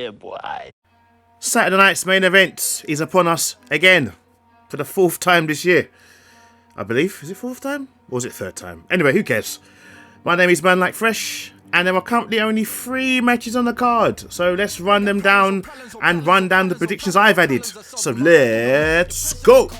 Yeah, boy. Saturday night's main event is upon us again for the 4th time this year. I believe. Is it 4th time? Or was it 3rd time? Anyway, who cares? My name is Manlykefresh, and there are currently only 3 matches on the card. So let's run them down and run down the predictions I've added. So let's go!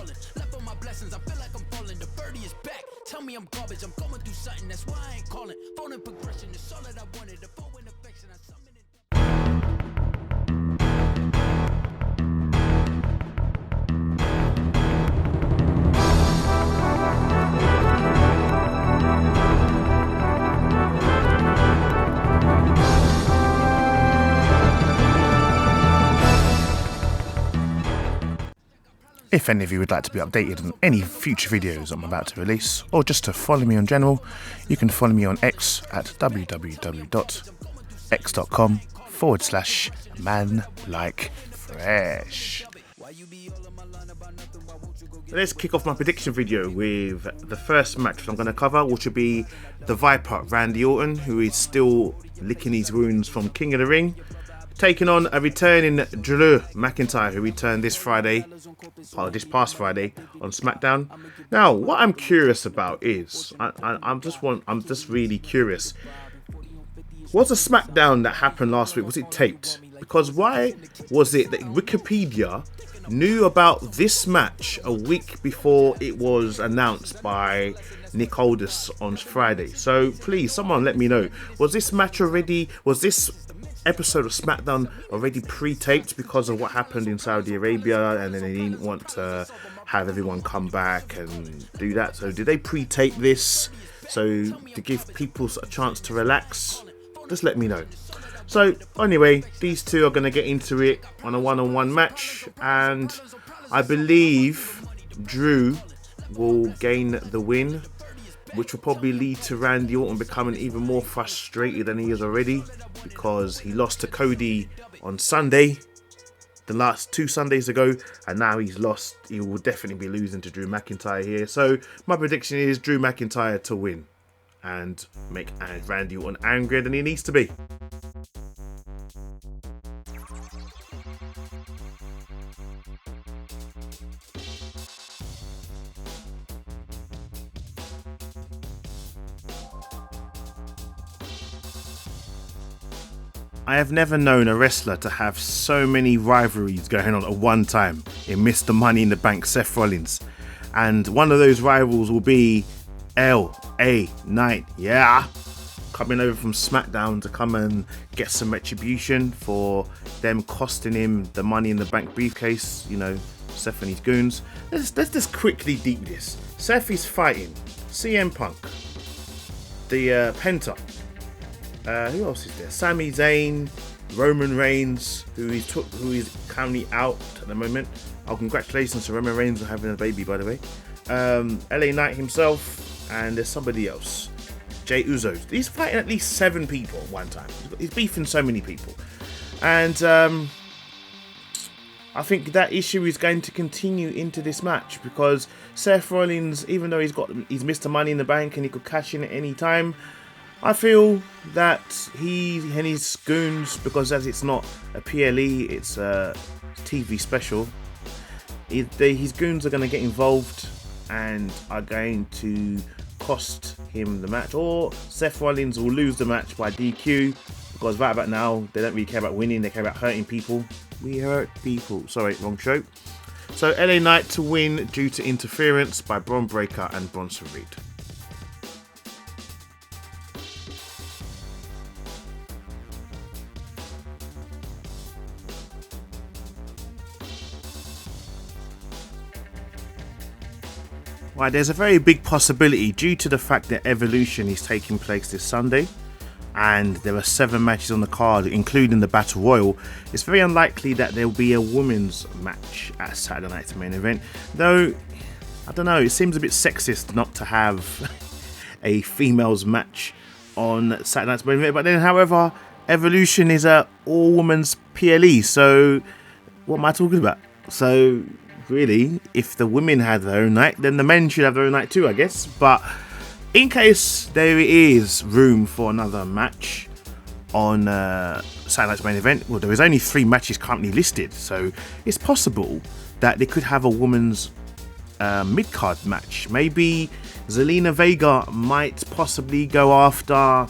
If any of you would like to be updated on any future videos I'm about to release, or just to follow me in general, you can follow me on X at www.x.com/manlykefresh. Let's kick off my prediction video with the first match I'm going to cover, which will be the Viper, Randy Orton, who is still licking his wounds from King of the Ring, taking on a returning Drew McIntyre, who returned this past Friday on SmackDown. Now, what I'm curious about is, I'm just really curious. Was the SmackDown that happened last week, was it taped? Because why was it that Wikipedia knew about this match a week before it was announced by Nick Aldis on Friday? So please, someone let me know. Was this match already? Was this episode of SmackDown already pre-taped because of what happened in Saudi Arabia, and then they didn't want to have everyone come back and do that? So did they pre-tape this so to give people a chance to relax? Just let me know. So anyway, these two are going to get into it on a one-on-one match, and I believe Drew will gain the win, which will probably lead to Randy Orton becoming even more frustrated than he is already, because he lost to Cody on Sunday, the last 2 Sundays ago, and now he's lost. He will definitely be losing to Drew McIntyre here. So my prediction is Drew McIntyre to win and make Randy Orton angrier than he needs to be. I have never known a wrestler to have so many rivalries going on at one time in Mr. Money in the Bank, Seth Rollins. And one of those rivals will be LA Knight, coming over from SmackDown to come and get some retribution for them costing him the Money in the Bank briefcase, you know, Seth and his goons. Let's just quickly deep this. Seth is fighting CM Punk, the Penta. Who else is there? Sami Zayn, Roman Reigns, who is currently out at the moment. Oh, congratulations to Roman Reigns on having a baby, by the way. LA Knight himself, and there's somebody else. Jey Uso. He's fighting at least 7 people at one time. He's beefing so many people. And I think that issue is going to continue into this match, because Seth Rollins, even though he's Mr. Money in the Bank and he could cash in at any time, I feel that he and his goons, because as it's not a PLE, it's a TV special, his goons are going to get involved and are going to cost him the match, or Seth Rollins will lose the match by DQ, because right about now they don't really care about winning, they care about hurting people. We hurt people. Sorry, wrong show. So LA Knight to win due to interference by Bron Breakker and Bronson Reed. Right, there's a very big possibility, due to the fact that Evolution is taking place this Sunday and there are 7 matches on the card, including the Battle Royal. It's very unlikely that there will be a women's match at Saturday night's main event. Though, I don't know, it seems a bit sexist not to have a females match on Saturday night's main event. But then, however, Evolution is a all-women's PLE, so what am I talking about? So really, if the women had their own night, then the men should have their own night too, I guess. But in case there is room for another match, on Saturday Night's Main Event. Well, there is only 3 matches currently listed, so it's possible that they could have a women's mid-card match. Maybe Zelina Vega might possibly go after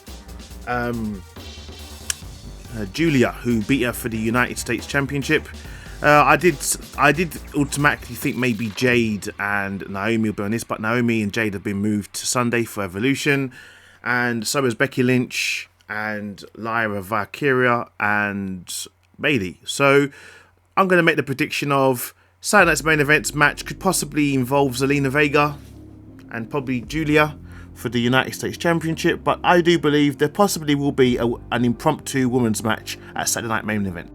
Julia, who beat her for the United States Championship. I did automatically think maybe Jade and Naomi will be on this, but Naomi and Jade have been moved to Sunday for Evolution, and so is Becky Lynch and Lyra Valkyria and Bayley. So I'm going to make the prediction of Saturday Night's Main Event match could possibly involve Zelina Vega and probably Julia for the United States Championship, but I do believe there possibly will be an impromptu women's match at Saturday Night Main Event.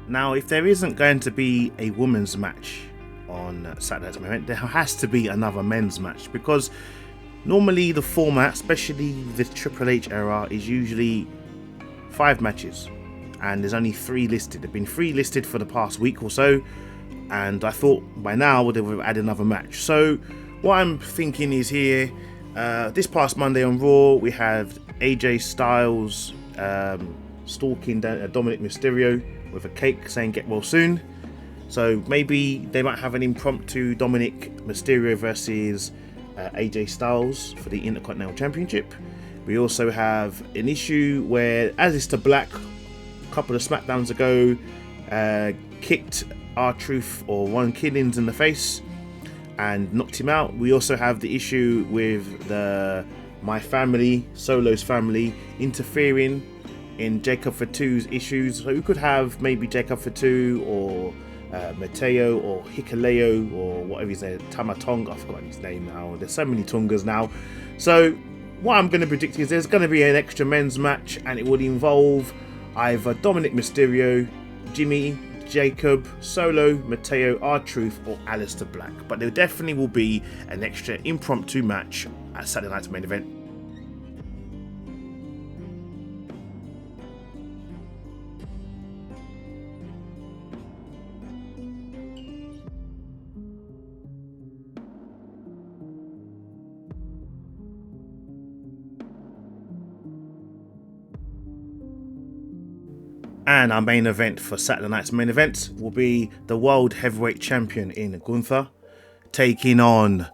Now, if there isn't going to be a women's match on Saturday Night's Main Event, there has to be another men's match, because normally the format, especially the Triple H era, is usually 5 matches, and there's only 3 listed. There have been 3 listed for the past week or so, and I thought by now they would add another match. So what I'm thinking is here, this past Monday on Raw, we have AJ Styles stalking Dominic Mysterio with a cake saying "get well soon." So maybe they might have an impromptu Dominic Mysterio versus AJ Styles for the Intercontinental Championship. We also have an issue where Aleister Black, a couple of SmackDowns ago, kicked R-Truth or Ron Killings in the face and knocked him out. We also have the issue with My Family, Solo's family, interfering in Jacob Fatu's issues. So we could have maybe Jacob Fatu or Mateo or Hikuleo or whatever his name, Tamatonga, I've forgotten his name now. There's so many Tongas now. So what I'm going to predict is there's going to be an extra men's match, and it would involve either Dominic Mysterio, Jimmy, Jacob, Solo, Mateo, R-Truth or Aleister Black. But there definitely will be an extra impromptu match at Saturday Night's Main Event. And our main event for Saturday Night's Main Event will be the World Heavyweight Champion in Gunther taking on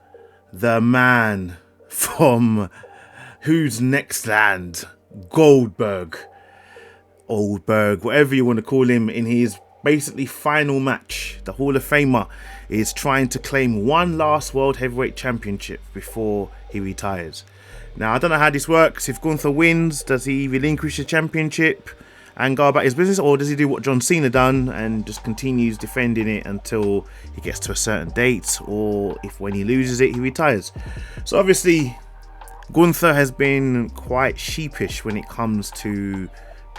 the man from Who's Next Land, Goldberg, whatever you want to call him, in his basically final match. The Hall of Famer is trying to claim one last World Heavyweight Championship before he retires. Now, I don't know how this works. If Gunther wins, does he relinquish the championship and go about his business, or does he do what John Cena done and just continues defending it until he gets to a certain date, or if when he loses it he retires? So obviously Gunther has been quite sheepish when it comes to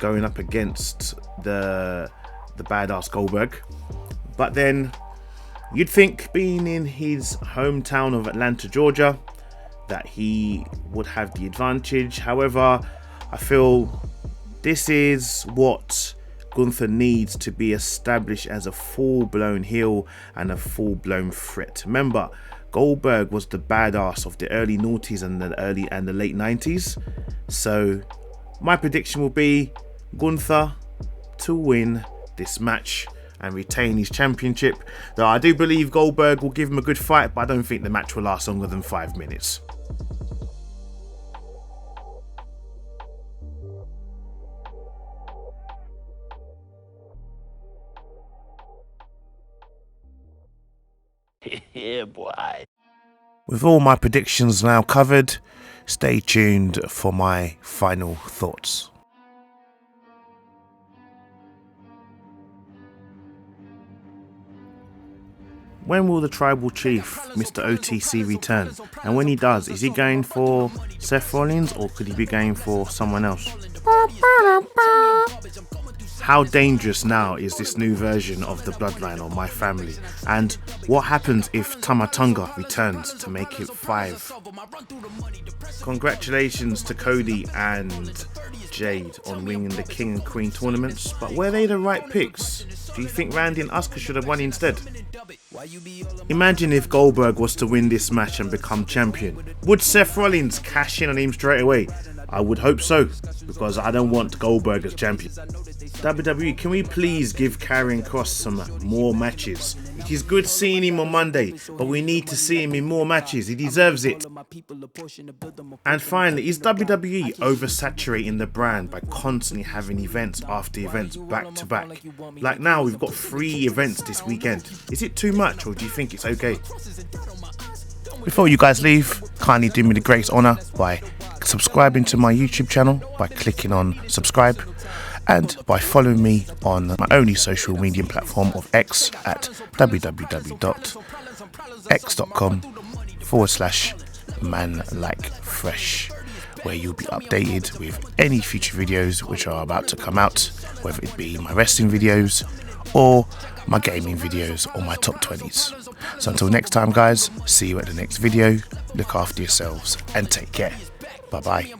going up against the badass Goldberg, but then you'd think, being in his hometown of Atlanta, Georgia, that he would have the advantage. However, I feel this is what Gunther needs to be established as a full-blown heel and a full-blown threat. Remember, Goldberg was the badass of the early noughties and the late 90s. So my prediction will be Gunther to win this match and retain his championship. Though I do believe Goldberg will give him a good fight, but I don't think the match will last longer than 5 minutes. Yeah, boy. With all my predictions now covered, stay tuned for my final thoughts. When will the Tribal Chief, Mr. OTC, return? And when he does, is he going for Seth Rollins or could he be going for someone else? How dangerous now is this new version of the Bloodline or My Family? And what happens if Tamatonga returns to make it 5? Congratulations to Cody and Jade on winning the King and Queen tournaments, but were they the right picks? Do you think Randy and Asuka should have won instead? Imagine if Goldberg was to win this match and become champion. Would Seth Rollins cash in on him straight away? I would hope so, because I don't want Goldberg as champion. WWE, can we please give Karrion Kross some more matches? It is good seeing him on Monday, but we need to see him in more matches. He deserves it. And finally, is WWE oversaturating the brand by constantly having events after events back to back? Like now, we've got 3 events this weekend. Is it too much, or do you think it's okay? Before you guys leave, kindly do me the greatest honour by subscribing to my YouTube channel by clicking on subscribe, and by following me on my only social media platform of X at www.x.com/Manlykefresh, where you'll be updated with any future videos which are about to come out, whether it be my wrestling videos or my gaming videos or my top 20s. So until next time guys, see you at the next video, look after yourselves and take care. Bye bye.